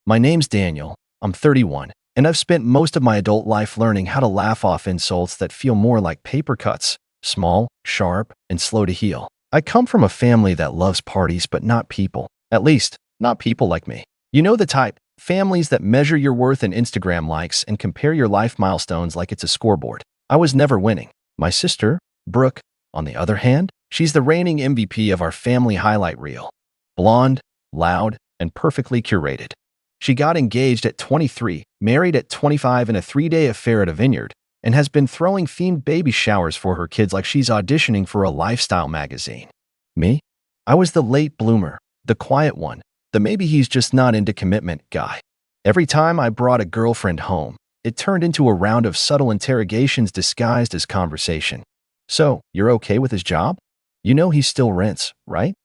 My name's Daniel. I'm 31, and I've spent most of my adult life learning how to laugh off insults that feel more like paper cuts, small, sharp, and slow to heal. I come from a family that loves parties but not people. At least, not people like me. You know the type. Families that measure your worth in Instagram likes and compare your life milestones like it's a scoreboard. I was never winning. My sister, Brooke, on the other hand, she's the reigning MVP of our family highlight reel. Blonde, loud, and perfectly curated. She got engaged at 23, married at 25 in a 3-day affair at a vineyard, and has been throwing themed baby showers for her kids like she's auditioning for a lifestyle magazine. Me? I was the late bloomer, the quiet one, the maybe he's just not into commitment guy. Every time I brought a girlfriend home, it turned into a round of subtle interrogations disguised as conversation. So, you're okay with his job? You know he still rents, right?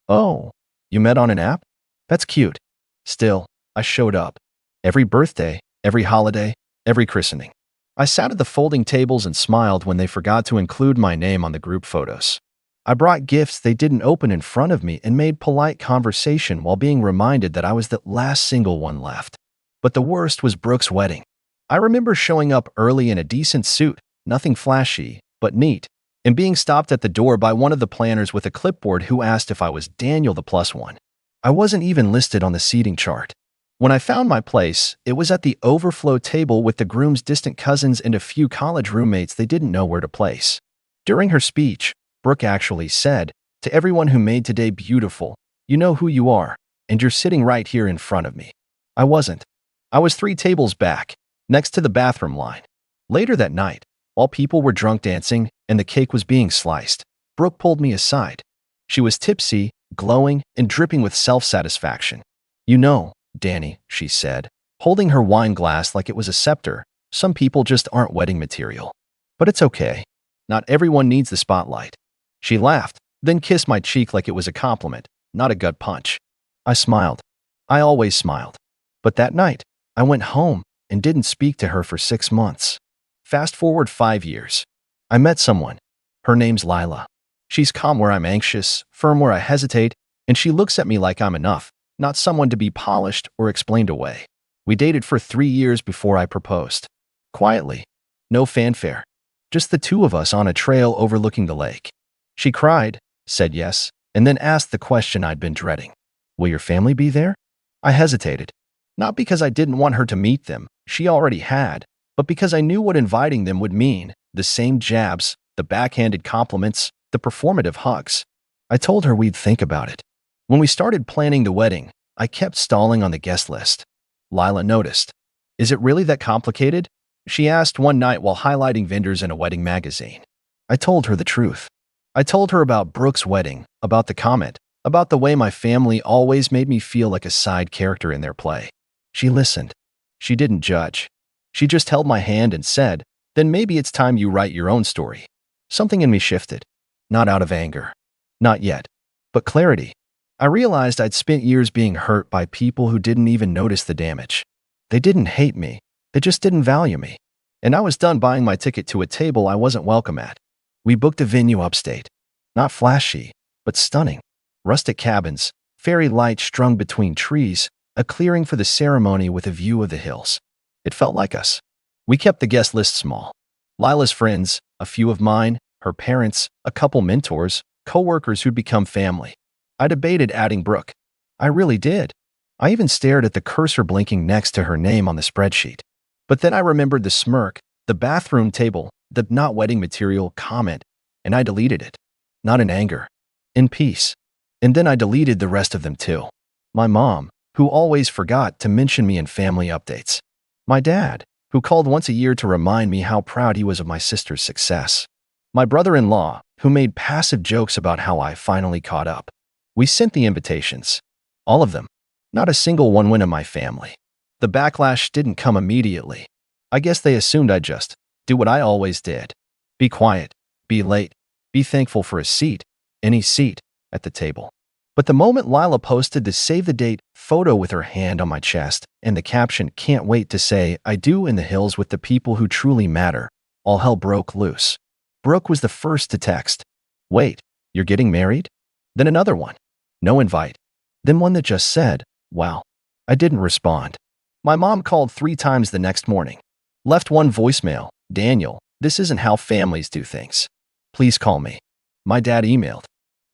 Oh, you met on an app? That's cute. Still, I showed up. Every birthday, every holiday, every christening. I sat at the folding tables and smiled when they forgot to include my name on the group photos. I brought gifts they didn't open in front of me and made polite conversation while being reminded that I was the last single one left. But the worst was Brooke's wedding. I remember showing up early in a decent suit, nothing flashy, but neat, and being stopped at the door by one of the planners with a clipboard who asked if I was Daniel the +1. I wasn't even listed on the seating chart. When I found my place, it was at the overflow table with the groom's distant cousins and a few college roommates they didn't know where to place. During her speech, Brooke actually said, "To everyone who made today beautiful, you know who you are, and you're sitting right here in front of me." I wasn't. I was 3 tables back, next to the bathroom line. Later that night, while people were drunk dancing and the cake was being sliced, Brooke pulled me aside. She was tipsy, glowing, and dripping with self-satisfaction. "You know, Danny," she said, holding her wine glass like it was a scepter, "some people just aren't wedding material. But it's okay. Not everyone needs the spotlight." She laughed, then kissed my cheek like it was a compliment, not a gut punch. I smiled. I always smiled. But that night, I went home and didn't speak to her for 6 months. Fast forward 5 years. I met someone. Her name's Lila. She's calm where I'm anxious, firm where I hesitate, and she looks at me like I'm enough, not someone to be polished or explained away. We dated for 3 years before I proposed. Quietly. No fanfare. Just the two of us on a trail overlooking the lake. She cried, said yes, and then asked the question I'd been dreading. "Will your family be there?" I hesitated. Not because I didn't want her to meet them, she already had, but because I knew what inviting them would mean, the same jabs, the backhanded compliments, the performative hugs. I told her we'd think about it. When we started planning the wedding, I kept stalling on the guest list. Lila noticed. "Is it really that complicated?" she asked one night while highlighting vendors in a wedding magazine. I told her the truth. I told her about Brooke's wedding, about the comment, about the way my family always made me feel like a side character in their play. She listened. She didn't judge. She just held my hand and said, "Then maybe it's time you write your own story." Something in me shifted. Not out of anger. Not yet. But clarity. I realized I'd spent years being hurt by people who didn't even notice the damage. They didn't hate me. They just didn't value me. And I was done buying my ticket to a table I wasn't welcome at. We booked a venue upstate. Not flashy, but stunning. Rustic cabins, fairy lights strung between trees, a clearing for the ceremony with a view of the hills. It felt like us. We kept the guest list small. Lila's friends, a few of mine, her parents, a couple mentors, co-workers who'd become family. I debated adding Brooke. I really did. I even stared at the cursor blinking next to her name on the spreadsheet. But then I remembered the smirk, the bathroom table, the "not wedding material" comment, and I deleted it. Not in anger. In peace. And then I deleted the rest of them too. My mom, who always forgot to mention me in family updates. My dad, who called once a year to remind me how proud he was of my sister's success. My brother-in-law, who made passive jokes about how I finally caught up. We sent the invitations. All of them. Not a single one went in my family. The backlash didn't come immediately. I guess they assumed I'd just do what I always did. Be quiet, be late, be thankful for a seat, any seat, at the table. But the moment Lila posted the save the date photo with her hand on my chest and the caption, "Can't wait to say I do in the hills with the people who truly matter," all hell broke loose. Brooke was the first to text. "Wait, you're getting married?" Then another one. No invite. Then one that just said, "Wow." I didn't respond. My mom called 3 times the next morning. Left one voicemail. Daniel, this isn't how families do things. Please call me. My dad emailed.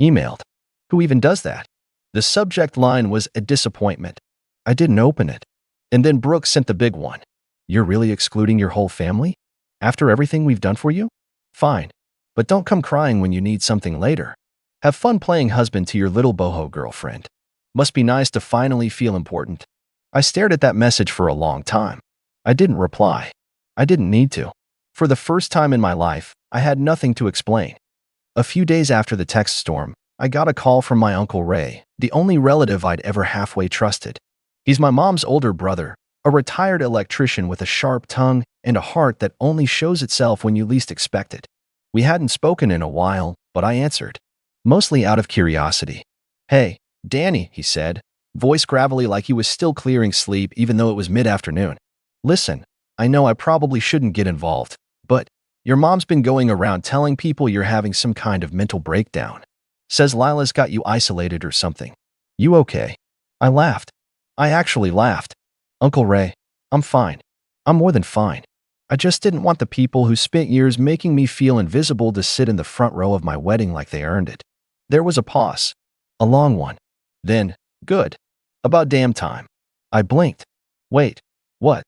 Emailed? Who even does that? The subject line was a disappointment. I didn't open it. And then Brooke sent the big one. You're really excluding your whole family? After everything we've done for you? Fine. But don't come crying when you need something later. Have fun playing husband to your little boho girlfriend. Must be nice to finally feel important. I stared at that message for a long time. I didn't reply. I didn't need to. For the first time in my life, I had nothing to explain. A few days after the text storm, I got a call from my Uncle Ray, the only relative I'd ever halfway trusted. He's my mom's older brother, a retired electrician with a sharp tongue and a heart that only shows itself when you least expect it. We hadn't spoken in a while, but I answered, mostly out of curiosity. Hey, Danny, he said, voice gravelly like he was still clearing sleep even though it was mid-afternoon. Listen, I know I probably shouldn't get involved, but your mom's been going around telling people you're having some kind of mental breakdown. Says Lila's got you isolated or something. You okay? I laughed. I actually laughed. Uncle Ray, I'm fine. I'm more than fine. I just didn't want the people who spent years making me feel invisible to sit in the front row of my wedding like they earned it. There was a pause. A long one. Then, good. About damn time. I blinked. Wait, what?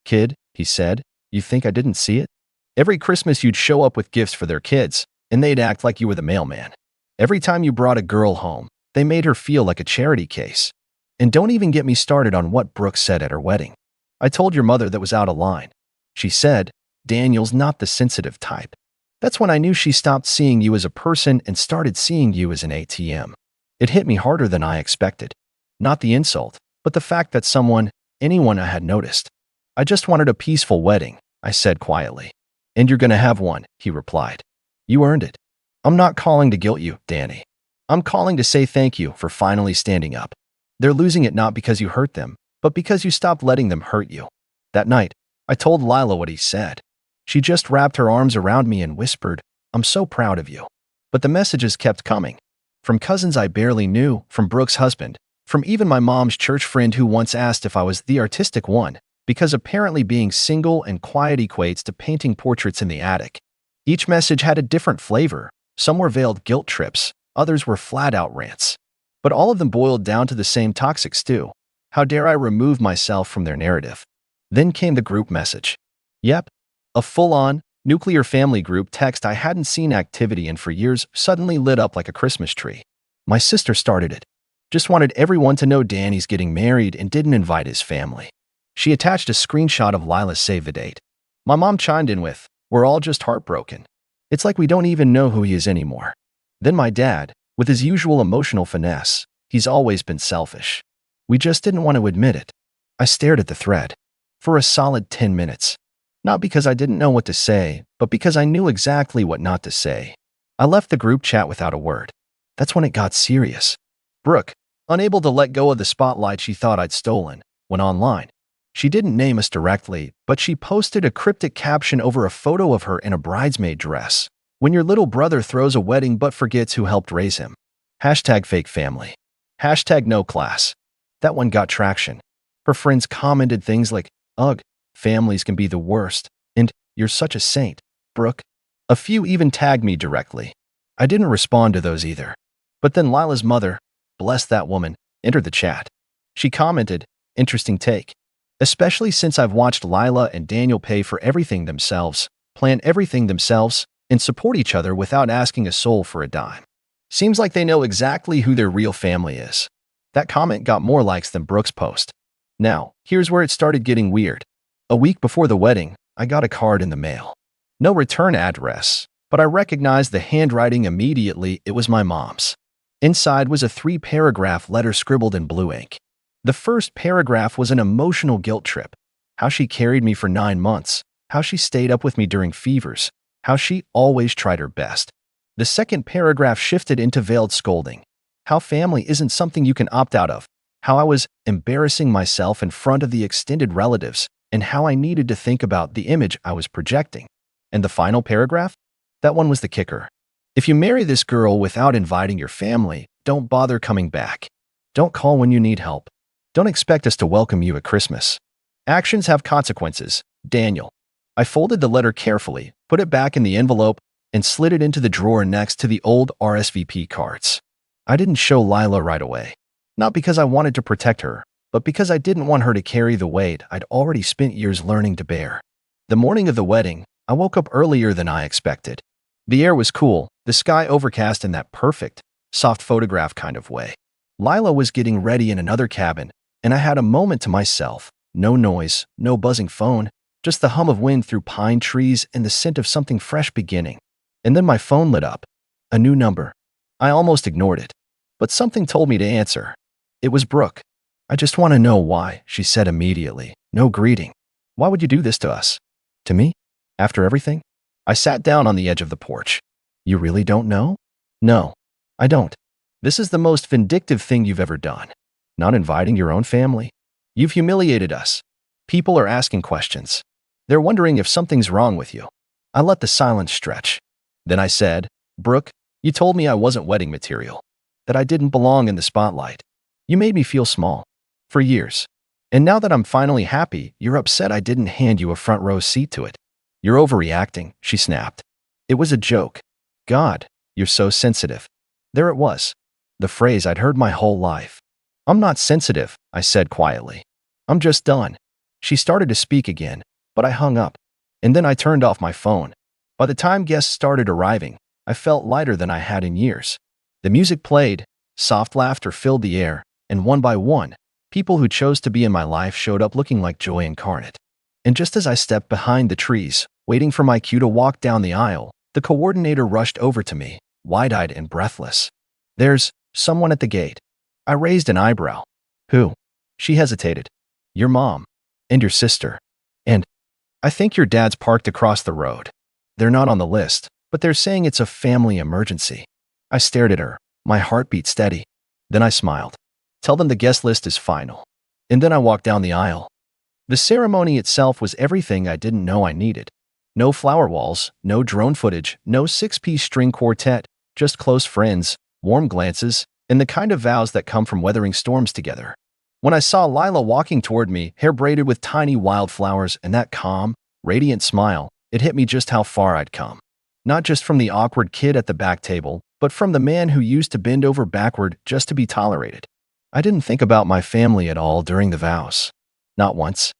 Kid, he said, you think I didn't see it? Every Christmas you'd show up with gifts for their kids, and they'd act like you were the mailman. Every time you brought a girl home, they made her feel like a charity case. And don't even get me started on what Brooke said at her wedding. I told your mother that was out of line. She said, Daniel's not the sensitive type. That's when I knew she stopped seeing you as a person and started seeing you as an ATM. It hit me harder than I expected. Not the insult, but the fact that anyone I had noticed. I just wanted a peaceful wedding, I said quietly. And you're gonna have one, he replied. You earned it. I'm not calling to guilt you, Danny. I'm calling to say thank you for finally standing up. They're losing it not because you hurt them, but because you stopped letting them hurt you. That night, I told Lila what he said. She just wrapped her arms around me and whispered, I'm so proud of you. But the messages kept coming. From cousins I barely knew, from Brooke's husband, from even my mom's church friend who once asked if I was the artistic one, because apparently being single and quiet equates to painting portraits in the attic. Each message had a different flavor. Some were veiled guilt trips, others were flat-out rants. But all of them boiled down to the same toxic stew. How dare I remove myself from their narrative? Then came the group message. Yep, a full-on, nuclear family group text I hadn't seen activity in for years suddenly lit up like a Christmas tree. My sister started it. Just wanted everyone to know Danny's getting married and didn't invite his family. She attached a screenshot of Lila's save the date. My mom chimed in with, we're all just heartbroken. It's like we don't even know who he is anymore. Then my dad, with his usual emotional finesse, he's always been selfish. We just didn't want to admit it. I stared at the thread. For a solid 10 minutes. Not because I didn't know what to say, but because I knew exactly what not to say. I left the group chat without a word. That's when it got serious. Brooke, unable to let go of the spotlight she thought I'd stolen, went online. She didn't name us directly, but she posted a cryptic caption over a photo of her in a bridesmaid dress. When your little brother throws a wedding but forgets who helped raise him. Hashtag fake family. Hashtag no class. That one got traction. Her friends commented things like, ugh, families can be the worst, and you're such a saint, Brooke. A few even tagged me directly. I didn't respond to those either. But then Lila's mother, bless that woman, entered the chat. She commented, interesting take. Especially since I've watched Lila and Daniel pay for everything themselves, plan everything themselves, and support each other without asking a soul for a dime. Seems like they know exactly who their real family is. That comment got more likes than Brooke's post. Now, here's where it started getting weird. A week before the wedding, I got a card in the mail. No return address, but I recognized the handwriting immediately. It was my mom's. Inside was a 3-paragraph letter scribbled in blue ink. The first paragraph was an emotional guilt trip. How she carried me for 9 months, how she stayed up with me during fevers, how she always tried her best. The second paragraph shifted into veiled scolding. How family isn't something you can opt out of. How I was embarrassing myself in front of the extended relatives, and how I needed to think about the image I was projecting. And the final paragraph? That one was the kicker. If you marry this girl without inviting your family, don't bother coming back. Don't call when you need help. Don't expect us to welcome you at Christmas. Actions have consequences, Daniel. I folded the letter carefully, put it back in the envelope, and slid it into the drawer next to the old RSVP cards. I didn't show Lila right away. Not because I wanted to protect her, but because I didn't want her to carry the weight I'd already spent years learning to bear. The morning of the wedding, I woke up earlier than I expected. The air was cool, the sky overcast in that perfect, soft photograph kind of way. Lila was getting ready in another cabin, and I had a moment to myself. No noise, no buzzing phone, just the hum of wind through pine trees and the scent of something fresh beginning. And then my phone lit up. A new number. I almost ignored it. But something told me to answer. It was Brooke. I just want to know why, she said immediately. No greeting. Why would you do this to us? To me? After everything? I sat down on the edge of the porch. You really don't know? No, I don't. This is the most vindictive thing you've ever done. Not inviting your own family. You've humiliated us. People are asking questions. They're wondering if something's wrong with you. I let the silence stretch. Then I said, Brooke, you told me I wasn't wedding material. That I didn't belong in the spotlight. You made me feel small. For years. And now that I'm finally happy, you're upset I didn't hand you a front row seat to it. You're overreacting, she snapped. It was a joke. God, you're so sensitive. There it was. The phrase I'd heard my whole life. I'm not sensitive, I said quietly. I'm just done. She started to speak again, but I hung up. And then I turned off my phone. By the time guests started arriving, I felt lighter than I had in years. The music played, soft laughter filled the air, and one by one, people who chose to be in my life showed up looking like joy incarnate. And just as I stepped behind the trees, waiting for my cue to walk down the aisle, the coordinator rushed over to me, wide-eyed and breathless. There's someone at the gate. I raised an eyebrow. Who? She hesitated. Your mom. And your sister. And I think your dad's parked across the road. They're not on the list, but they're saying it's a family emergency. I stared at her, my heartbeat steady. Then I smiled. Tell them the guest list is final. And then I walked down the aisle. The ceremony itself was everything I didn't know I needed. No flower walls, no drone footage, no six-piece string quartet, just close friends, warm glances, and the kind of vows that come from weathering storms together. When I saw Lila walking toward me, hair braided with tiny wildflowers and that calm, radiant smile, it hit me just how far I'd come. Not just from the awkward kid at the back table, but from the man who used to bend over backward just to be tolerated. I didn't think about my family at all during the vows. Not once.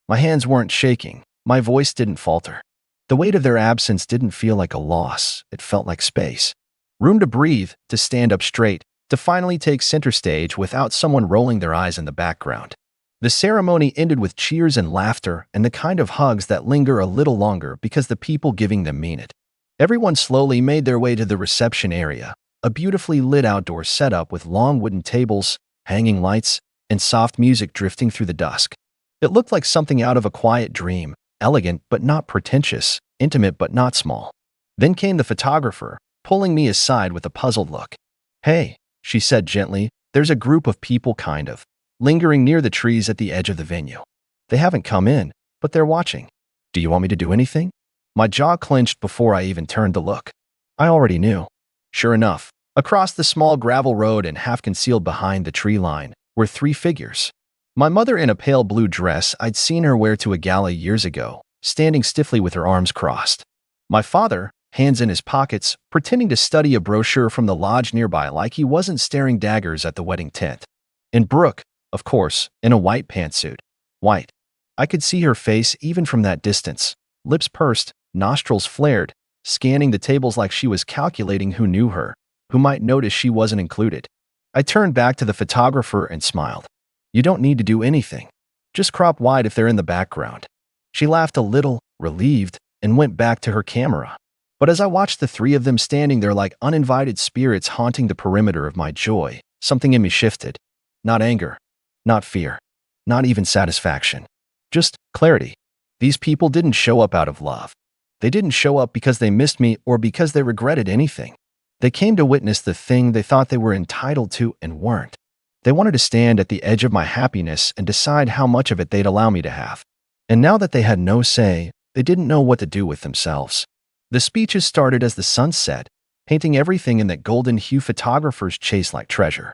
My hands weren't shaking. My voice didn't falter. The weight of their absence didn't feel like a loss. It felt like space. Room to breathe, to stand up straight, to finally take center stage without someone rolling their eyes in the background. The ceremony ended with cheers and laughter and the kind of hugs that linger a little longer because the people giving them mean it. Everyone slowly made their way to the reception area, a beautifully lit outdoor setup with long wooden tables, hanging lights, and soft music drifting through the dusk. It looked like something out of a quiet dream, elegant but not pretentious, intimate but not small. Then came the photographer, pulling me aside with a puzzled look. Hey, she said gently, there's a group of people kind of, lingering near the trees at the edge of the venue. They haven't come in, but they're watching. Do you want me to do anything? My jaw clenched before I even turned to look. I already knew. Sure enough, across the small gravel road and half concealed behind the tree line were three figures. My mother in a pale blue dress I'd seen her wear to a gala years ago, standing stiffly with her arms crossed. My father, hands in his pockets, pretending to study a brochure from the lodge nearby like he wasn't staring daggers at the wedding tent. And Brooke, of course, in a white pantsuit. White. I could see her face even from that distance, lips pursed, nostrils flared, scanning the tables like she was calculating who knew her, who might notice she wasn't included. I turned back to the photographer and smiled. You don't need to do anything. Just crop wide if they're in the background. She laughed a little, relieved, and went back to her camera. But as I watched the three of them standing there like uninvited spirits haunting the perimeter of my joy, something in me shifted. Not anger, not fear, not even satisfaction. Just clarity. These people didn't show up out of love. They didn't show up because they missed me or because they regretted anything. They came to witness the thing they thought they were entitled to and weren't. They wanted to stand at the edge of my happiness and decide how much of it they'd allow me to have. And now that they had no say, they didn't know what to do with themselves. The speeches started as the sun set, painting everything in that golden hue photographers chase like treasure.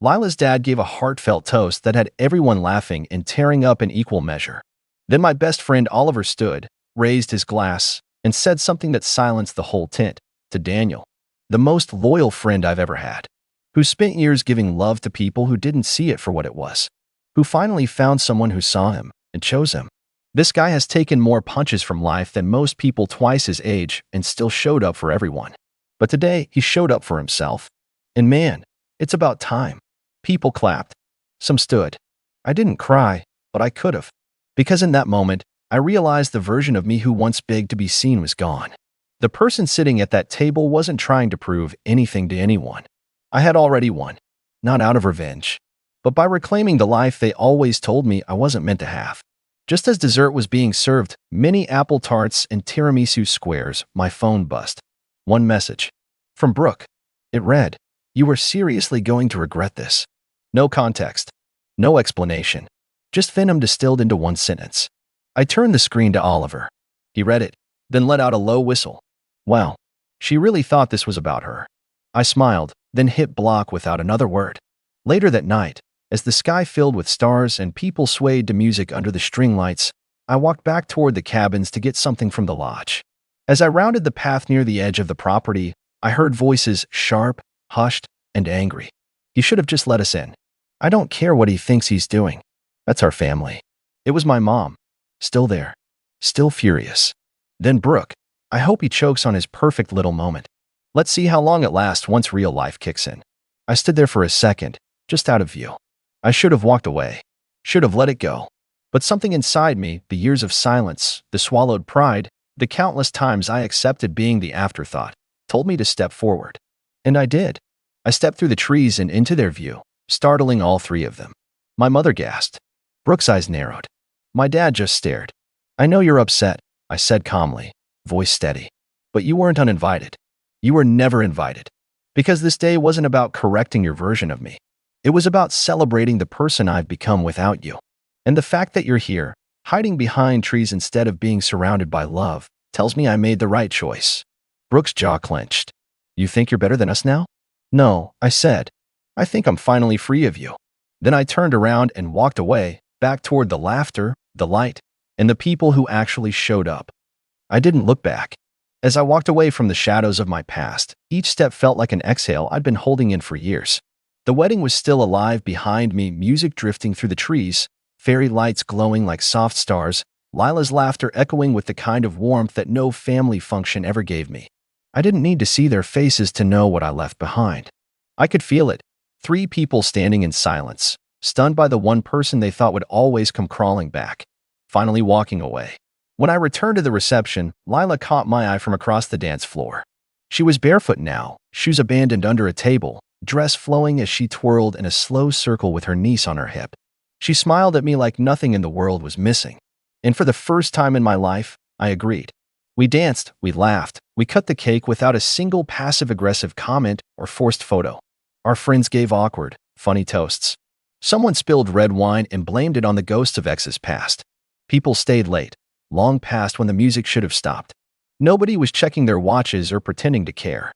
Lila's dad gave a heartfelt toast that had everyone laughing and tearing up in equal measure. Then my best friend Oliver stood, raised his glass, and said something that silenced the whole tent, to Daniel, the most loyal friend I've ever had, who spent years giving love to people who didn't see it for what it was, who finally found someone who saw him and chose him. This guy has taken more punches from life than most people twice his age and still showed up for everyone. But today, he showed up for himself. And man, it's about time. People clapped. Some stood. I didn't cry, but I could have. Because in that moment, I realized the version of me who once begged to be seen was gone. The person sitting at that table wasn't trying to prove anything to anyone. I had already won, not out of revenge, but by reclaiming the life they always told me I wasn't meant to have. Just as dessert was being served, mini apple tarts and tiramisu squares, my phone buzzed. One message. From Brooke. It read, "You are seriously going to regret this." No context. No explanation. Just venom distilled into one sentence. I turned the screen to Oliver. He read it, then let out a low whistle. Wow. She really thought this was about her. I smiled, then hit block without another word. Later that night, as the sky filled with stars and people swayed to music under the string lights, I walked back toward the cabins to get something from the lodge. As I rounded the path near the edge of the property, I heard voices sharp, hushed, and angry. He should have just let us in. I don't care what he thinks he's doing. That's our family. It was my mom. Still there. Still furious. Then Brooke. I hope he chokes on his perfect little moment. Let's see how long it lasts once real life kicks in. I stood there for a second, just out of view. I should have walked away. Should have let it go. But something inside me, the years of silence, the swallowed pride, the countless times I accepted being the afterthought, told me to step forward. And I did. I stepped through the trees and into their view, startling all three of them. My mother gasped. Brooke's eyes narrowed. My dad just stared. I know you're upset, I said calmly, voice steady. But you weren't uninvited. You were never invited. Because this day wasn't about correcting your version of me. It was about celebrating the person I've become without you. And the fact that you're here, hiding behind trees instead of being surrounded by love, tells me I made the right choice. Brooke's jaw clenched. You think you're better than us now? No, I said. I think I'm finally free of you. Then I turned around and walked away, back toward the laughter, the light, and the people who actually showed up. I didn't look back. As I walked away from the shadows of my past, each step felt like an exhale I'd been holding in for years. The wedding was still alive behind me, music drifting through the trees, fairy lights glowing like soft stars, Lila's laughter echoing with the kind of warmth that no family function ever gave me. I didn't need to see their faces to know what I left behind. I could feel it. 3 people standing in silence, stunned by the one person they thought would always come crawling back, finally walking away. When I returned to the reception, Lila caught my eye from across the dance floor. She was barefoot now, shoes abandoned under a table, dress flowing as she twirled in a slow circle with her niece on her hip. She smiled at me like nothing in the world was missing. And for the first time in my life, I agreed. We danced, we laughed, we cut the cake without a single passive-aggressive comment or forced photo. Our friends gave awkward, funny toasts. Someone spilled red wine and blamed it on the ghosts of exes past. People stayed late, long past when the music should have stopped. Nobody was checking their watches or pretending to care.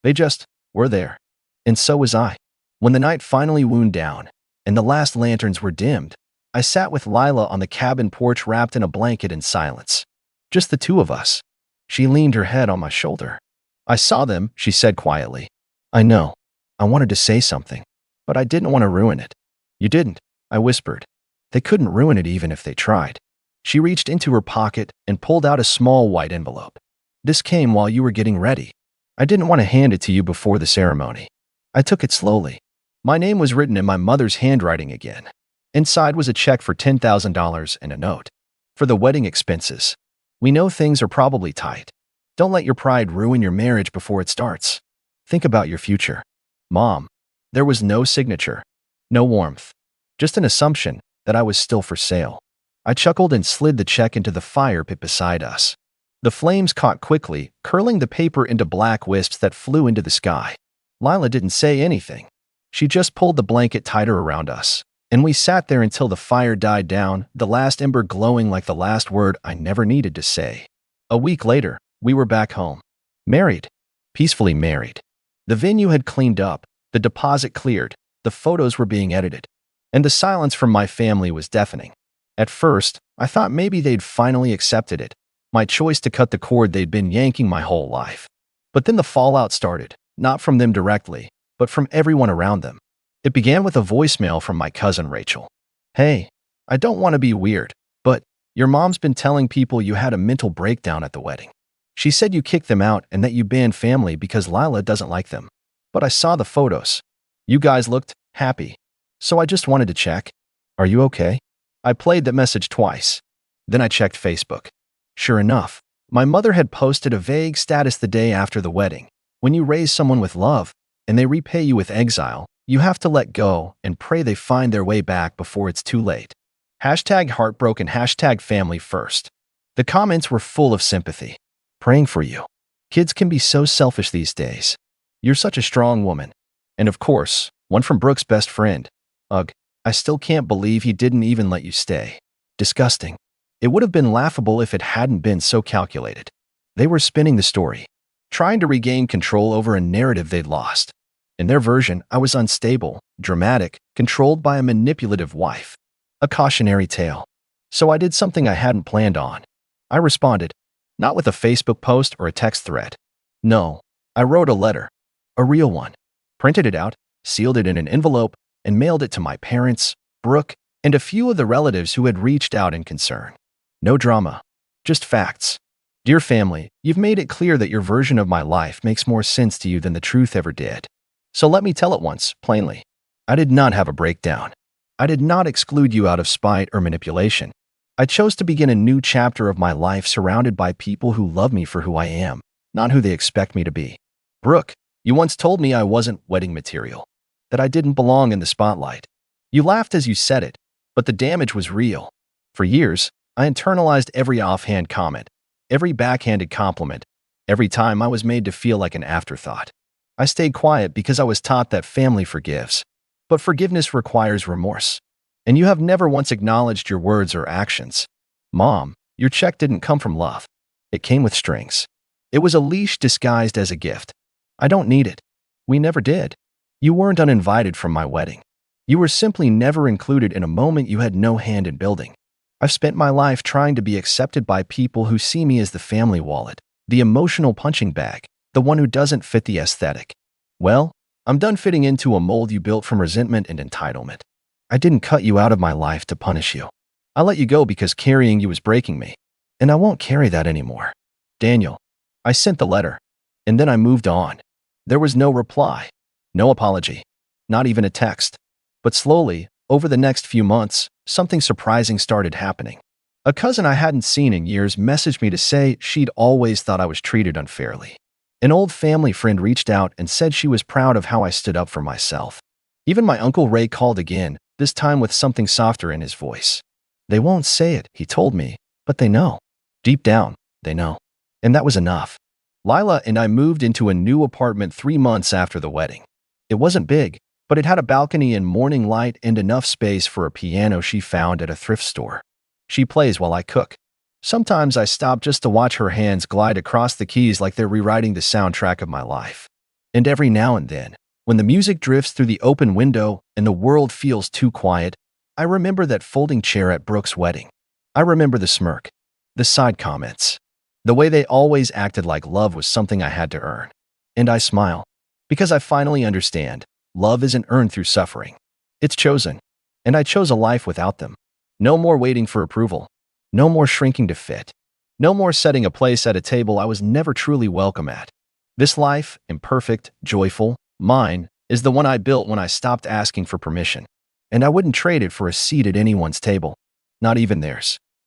They just were there. And so was I. When the night finally wound down, and the last lanterns were dimmed, I sat with Lila on the cabin porch wrapped in a blanket in silence. Just the two of us. She leaned her head on my shoulder. I saw them, she said quietly. I know. I wanted to say something, but I didn't want to ruin it. You didn't, I whispered. They couldn't ruin it even if they tried. She reached into her pocket and pulled out a small white envelope. This came while you were getting ready. I didn't want to hand it to you before the ceremony. I took it slowly. My name was written in my mother's handwriting again. Inside was a check for $10,000 and a note. For the wedding expenses. We know things are probably tight. Don't let your pride ruin your marriage before it starts. Think about your future. Mom. There was no signature. No warmth. Just an assumption that I was still for sale. I chuckled and slid the check into the fire pit beside us. The flames caught quickly, curling the paper into black wisps that flew into the sky. Lila didn't say anything. She just pulled the blanket tighter around us, and we sat there until the fire died down, the last ember glowing like the last word I never needed to say. A week later, we were back home. Married. Peacefully married. The venue had cleaned up, the deposit cleared, the photos were being edited, and the silence from my family was deafening. At first, I thought maybe they'd finally accepted it, my choice to cut the cord they'd been yanking my whole life. But then the fallout started, not from them directly, but from everyone around them. It began with a voicemail from my cousin Rachel. "Hey, I don't want to be weird, but your mom's been telling people you had a mental breakdown at the wedding. She said you kicked them out and that you banned family because Lila doesn't like them. But I saw the photos. You guys looked happy. So I just wanted to check. Are you okay?" I played that message twice. Then I checked Facebook. Sure enough, my mother had posted a vague status the day after the wedding. When you raise someone with love and they repay you with exile, you have to let go and pray they find their way back before it's too late. #heartbroken, #family first. The comments were full of sympathy. Praying for you. Kids can be so selfish these days. You're such a strong woman. And of course, one from Brooke's best friend. Ugh, I still can't believe he didn't even let you stay. Disgusting. It would have been laughable if it hadn't been so calculated. They were spinning the story, trying to regain control over a narrative they'd lost. In their version, I was unstable, dramatic, controlled by a manipulative wife. A cautionary tale. So I did something I hadn't planned on. I responded, not with a Facebook post or a text thread. No, I wrote a letter. A real one. Printed it out, sealed it in an envelope, and mailed it to my parents, Brooke, and a few of the relatives who had reached out in concern. No drama. Just facts. Dear family, you've made it clear that your version of my life makes more sense to you than the truth ever did. So let me tell it once, plainly. I did not have a breakdown. I did not exclude you out of spite or manipulation. I chose to begin a new chapter of my life surrounded by people who love me for who I am, not who they expect me to be. Brooke, you once told me I wasn't wedding material, that I didn't belong in the spotlight. You laughed as you said it, but the damage was real. For years, I internalized every offhand comment, every backhanded compliment, every time I was made to feel like an afterthought. I stayed quiet because I was taught that family forgives. But forgiveness requires remorse. And you have never once acknowledged your words or actions. Mom, your check didn't come from love. It came with strings. It was a leash disguised as a gift. I don't need it. We never did. You weren't uninvited from my wedding. You were simply never included in a moment you had no hand in building. I've spent my life trying to be accepted by people who see me as the family wallet, the emotional punching bag, the one who doesn't fit the aesthetic. Well, I'm done fitting into a mold you built from resentment and entitlement. I didn't cut you out of my life to punish you. I let you go because carrying you was breaking me, and I won't carry that anymore. Daniel. I sent the letter, and then I moved on. There was no reply, no apology, not even a text. But slowly, over the next few months, something surprising started happening. A cousin I hadn't seen in years messaged me to say she'd always thought I was treated unfairly. An old family friend reached out and said she was proud of how I stood up for myself. Even my Uncle Ray called again, this time with something softer in his voice. They won't say it, he told me, but they know. Deep down, they know. And that was enough. Lila and I moved into a new apartment 3 months after the wedding. It wasn't big, but it had a balcony and morning light and enough space for a piano she found at a thrift store. She plays while I cook. Sometimes I stop just to watch her hands glide across the keys like they're rewriting the soundtrack of my life. And every now and then, when the music drifts through the open window and the world feels too quiet, I remember that folding chair at Brooke's wedding. I remember the smirk, the side comments, the way they always acted like love was something I had to earn. And I smile, because I finally understand, love isn't earned through suffering. It's chosen. And I chose a life without them. No more waiting for approval. No more shrinking to fit. No more setting a place at a table I was never truly welcome at. This life, imperfect, joyful, mine, is the one I built when I stopped asking for permission. And I wouldn't trade it for a seat at anyone's table. Not even theirs.